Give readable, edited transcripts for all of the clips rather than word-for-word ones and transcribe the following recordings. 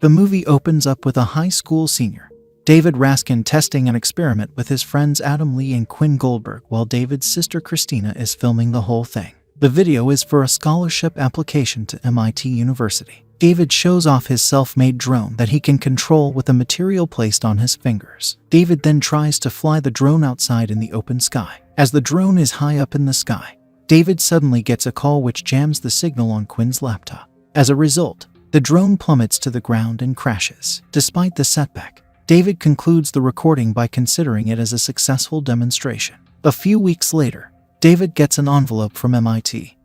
The movie opens up with a high school senior, David Raskin, testing an experiment with his friends Adam Lee and Quinn Goldberg while David's sister Christina is filming the whole thing. The video is for a scholarship application to MIT University. David shows off his self-made drone that he can control with a material placed on his fingers. David then tries to fly the drone outside in the open sky. As the drone is high up in the sky, David suddenly gets a call which jams the signal on Quinn's laptop. As a result, the drone plummets to the ground and crashes. Despite the setback, David concludes the recording by considering it as a successful demonstration. A few weeks later, David gets an envelope from MIT.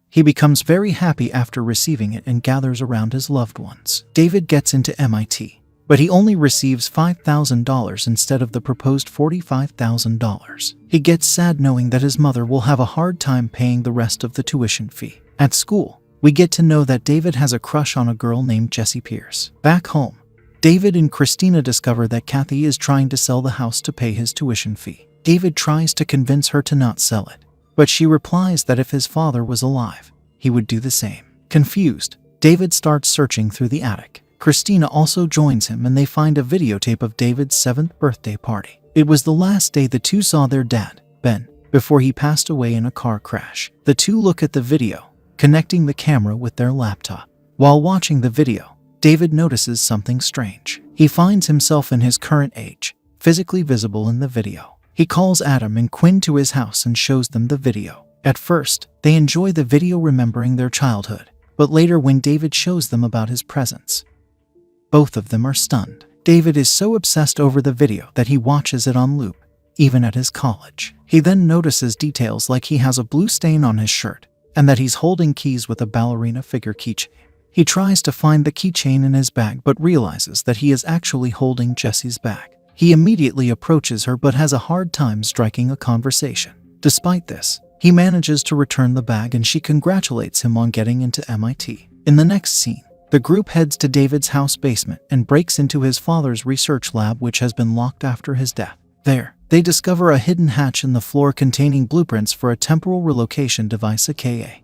He becomes very happy after receiving it and gathers around his loved ones. David gets into MIT, but he only receives $5,000 instead of the proposed $45,000. He gets sad knowing that his mother will have a hard time paying the rest of the tuition fee. At school, we get to know that David has a crush on a girl named Jessie Pierce. Back home, David and Christina discover that Kathy is trying to sell the house to pay his tuition fee. David tries to convince her to not sell it, but she replies that if his father was alive, he would do the same. Confused, David starts searching through the attic. Christina also joins him and they find a videotape of David's 7th birthday party. It was the last day the two saw their dad, Ben, before he passed away in a car crash. The two look at the video, connecting the camera with their laptop. While watching the video, David notices something strange. He finds himself in his current age, physically visible in the video. He calls Adam and Quinn to his house and shows them the video. At first, they enjoy the video remembering their childhood, but later when David shows them about his presence, both of them are stunned. David is so obsessed over the video that he watches it on loop, even at his college. He then notices details like he has a blue stain on his shirt and that he's holding keys with a ballerina figure keychain. He tries to find the keychain in his bag but realizes that he is actually holding Jessie's bag. He immediately approaches her but has a hard time striking a conversation. Despite this, he manages to return the bag and she congratulates him on getting into MIT. In the next scene, the group heads to David's house basement and breaks into his father's research lab which has been locked after his death. There, they discover a hidden hatch in the floor containing blueprints for a temporal relocation device, aka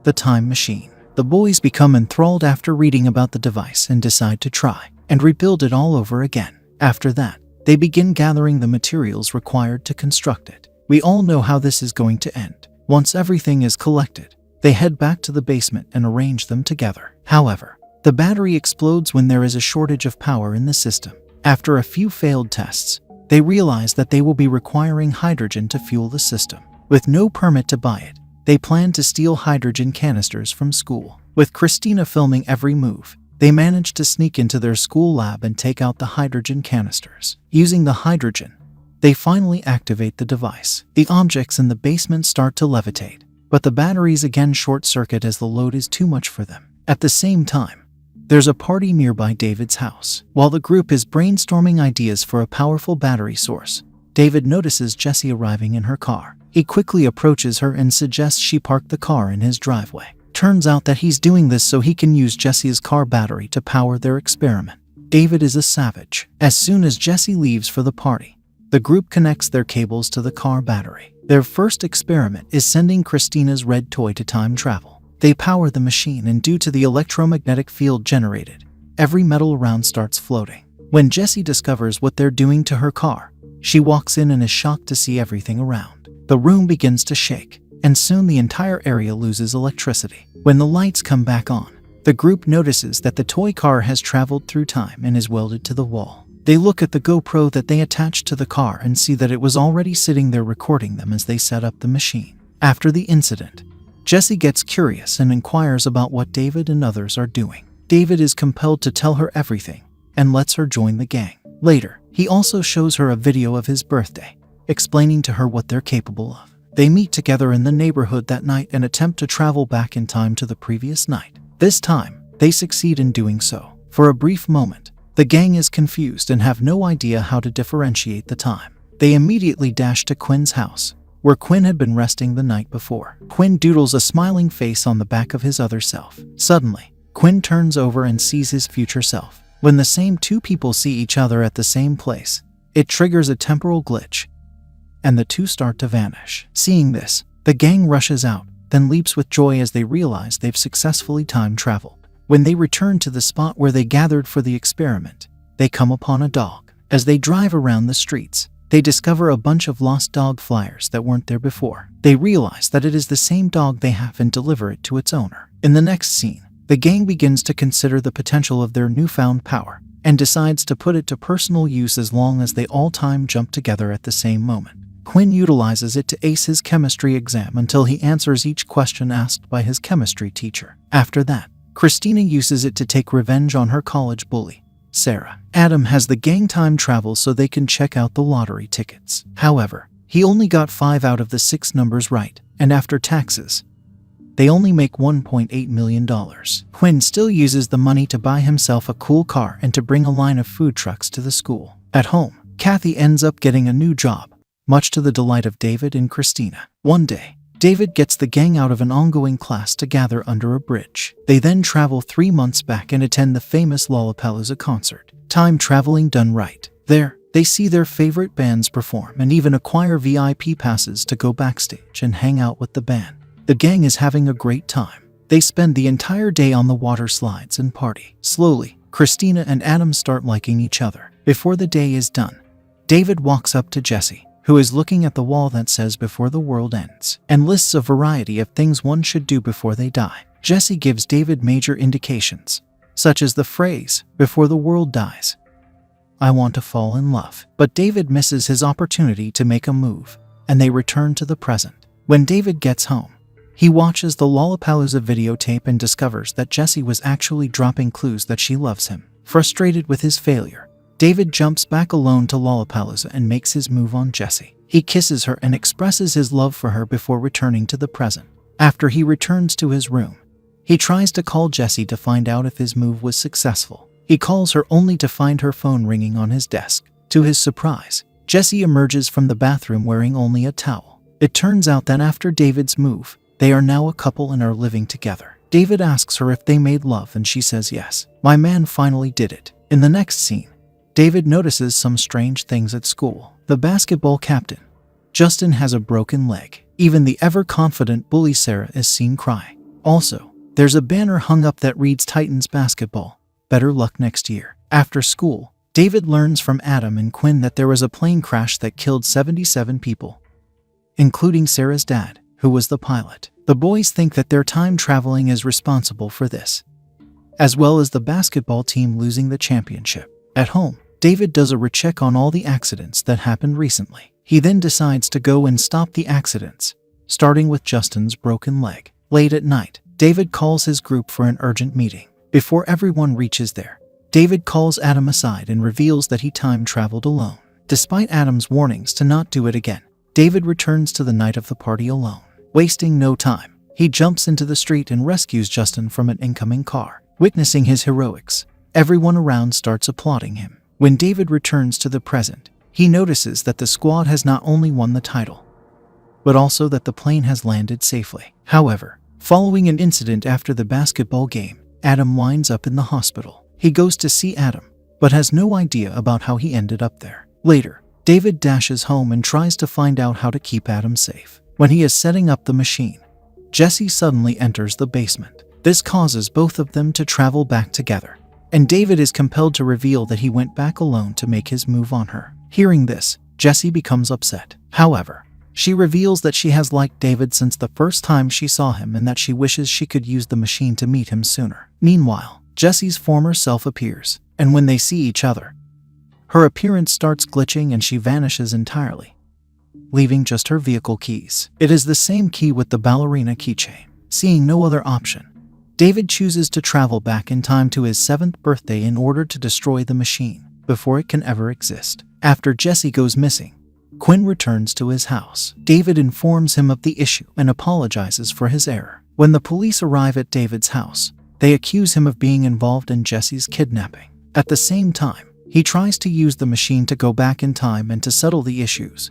the time machine. The boys become enthralled after reading about the device and decide to try and rebuild it all over again. After that, they begin gathering the materials required to construct it. We all know how this is going to end. Once everything is collected, they head back to the basement and arrange them together. However, the battery explodes when there is a shortage of power in the system. After a few failed tests, they realize that they will be requiring hydrogen to fuel the system. With no permit to buy it, they plan to steal hydrogen canisters from school. With Christina filming every move, they manage to sneak into their school lab and take out the hydrogen canisters. Using the hydrogen, they finally activate the device. The objects in the basement start to levitate, but the batteries again short-circuit as the load is too much for them. At the same time, there's a party nearby David's house. While the group is brainstorming ideas for a powerful battery source, David notices Jessie arriving in her car. He quickly approaches her and suggests she park the car in his driveway. Turns out that he's doing this so he can use Jessie's car battery to power their experiment. David is a savage. As soon as Jessie leaves for the party, the group connects their cables to the car battery. Their first experiment is sending Christina's red toy to time travel. They power the machine and due to the electromagnetic field generated, every metal around starts floating. When Jessie discovers what they're doing to her car, she walks in and is shocked to see everything around. The room begins to shake, and soon the entire area loses electricity. When the lights come back on, the group notices that the toy car has traveled through time and is welded to the wall. They look at the GoPro that they attached to the car and see that it was already sitting there recording them as they set up the machine. After the incident, Jessie gets curious and inquires about what David and others are doing. David is compelled to tell her everything and lets her join the gang. Later, he also shows her a video of his birthday, explaining to her what they're capable of. They meet together in the neighborhood that night and attempt to travel back in time to the previous night. This time, they succeed in doing so. For a brief moment, the gang is confused and have no idea how to differentiate the time. They immediately dash to Quinn's house, where Quinn had been resting the night before. Quinn doodles a smiling face on the back of his other self. Suddenly, Quinn turns over and sees his future self. When the same two people see each other at the same place, it triggers a temporal glitch, and the two start to vanish. Seeing this, the gang rushes out, then leaps with joy as they realize they've successfully time traveled. When they return to the spot where they gathered for the experiment, they come upon a dog. As they drive around the streets, they discover a bunch of lost dog flyers that weren't there before. They realize that it is the same dog they have and deliver it to its owner. In the next scene, the gang begins to consider the potential of their newfound power and decides to put it to personal use as long as they all time jump together at the same moment. Quinn utilizes it to ace his chemistry exam until he answers each question asked by his chemistry teacher. After that, Christina uses it to take revenge on her college bully, Sarah. Adam has the gang time travel so they can check out the lottery tickets. However, he only got 5 out of the 6 numbers right, and after taxes, they only make $1.8 million. Quinn still uses the money to buy himself a cool car and to bring a line of food trucks to the school. At home, Kathy ends up getting a new job, much to the delight of David and Christina. One day, David gets the gang out of an ongoing class to gather under a bridge. They then travel 3 months back and attend the famous Lollapalooza concert. Time traveling done right. There, they see their favorite bands perform and even acquire VIP passes to go backstage and hang out with the band. The gang is having a great time. They spend the entire day on the water slides and party. Slowly, Christina and Adam start liking each other. Before the day is done, David walks up to Jesse, who is looking at the wall that says "Before the world ends," and lists a variety of things one should do before they die. Jesse gives David major indications, such as the phrase, "Before the world dies, I want to fall in love." But David misses his opportunity to make a move, and they return to the present. When David gets home, he watches the Lollapalooza videotape and discovers that Jesse was actually dropping clues that she loves him. Frustrated with his failure, David jumps back alone to Lollapalooza and makes his move on Jessie. He kisses her and expresses his love for her before returning to the present. After he returns to his room, he tries to call Jessie to find out if his move was successful. He calls her only to find her phone ringing on his desk. To his surprise, Jessie emerges from the bathroom wearing only a towel. It turns out that after David's move, they are now a couple and are living together. David asks her if they made love and she says yes. My man finally did it. In the next scene, David notices some strange things at school. The basketball captain, Justin, has a broken leg. Even the ever-confident bully Sarah is seen cry. Also, there's a banner hung up that reads Titans basketball, better luck next year. After school, David learns from Adam and Quinn that there was a plane crash that killed 77 people, including Sarah's dad, who was the pilot. The boys think that their time traveling is responsible for this, as well as the basketball team losing the championship. At home, David does a recheck on all the accidents that happened recently. He then decides to go and stop the accidents, starting with Justin's broken leg. Late at night, David calls his group for an urgent meeting. Before everyone reaches there, David calls Adam aside and reveals that he time traveled alone. Despite Adam's warnings to not do it again, David returns to the night of the party alone. Wasting no time, he jumps into the street and rescues Justin from an incoming car. Witnessing his heroics, everyone around starts applauding him. When David returns to the present, he notices that the squad has not only won the title, but also that the plane has landed safely. However, following an incident after the basketball game, Adam winds up in the hospital. He goes to see Adam, but has no idea about how he ended up there. Later, David dashes home and tries to find out how to keep Adam safe. When he is setting up the machine, Jessie suddenly enters the basement. This causes both of them to travel back together, and David is compelled to reveal that he went back alone to make his move on her. Hearing this, Jessie becomes upset. However, she reveals that she has liked David since the first time she saw him and that she wishes she could use the machine to meet him sooner. Meanwhile, Jessie's former self appears, and when they see each other, her appearance starts glitching and she vanishes entirely, leaving just her vehicle keys. It is the same key with the ballerina keychain. Seeing no other option, David chooses to travel back in time to his 7th birthday in order to destroy the machine before it can ever exist. After Jessie goes missing, Quinn returns to his house. David informs him of the issue and apologizes for his error. When the police arrive at David's house, they accuse him of being involved in Jessie's kidnapping. At the same time, he tries to use the machine to go back in time and to settle the issues,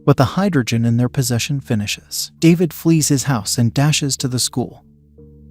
but the hydrogen in their possession finishes. David flees his house and dashes to the school,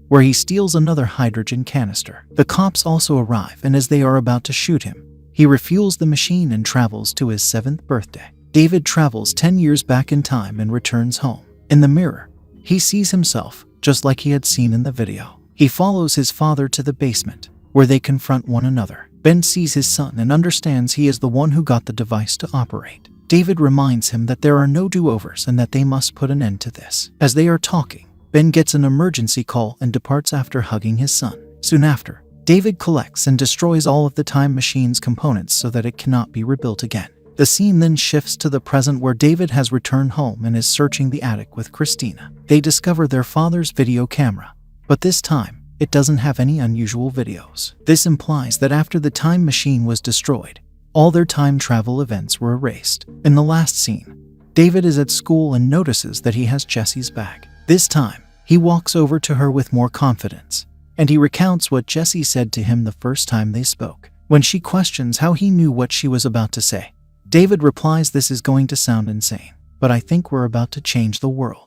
where he steals another hydrogen canister. The cops also arrive, and as they are about to shoot him, he refuels the machine and travels to his 7th birthday. David travels 10 years back in time and returns home. In the mirror, he sees himself, just like he had seen in the video. He follows his father to the basement, where they confront one another. Ben sees his son and understands he is the one who got the device to operate. David reminds him that there are no do-overs and that they must put an end to this. As they are talking, Ben gets an emergency call and departs after hugging his son. Soon after, David collects and destroys all of the time machine's components so that it cannot be rebuilt again. The scene then shifts to the present where David has returned home and is searching the attic with Christina. They discover their father's video camera, but this time, it doesn't have any unusual videos. This implies that after the time machine was destroyed, all their time travel events were erased. In the last scene, David is at school and notices that he has Jessie's bag. This time, he walks over to her with more confidence, and he recounts what Jessie said to him the first time they spoke. When she questions how he knew what she was about to say, David replies, "This is going to sound insane, but I think we're about to change the world."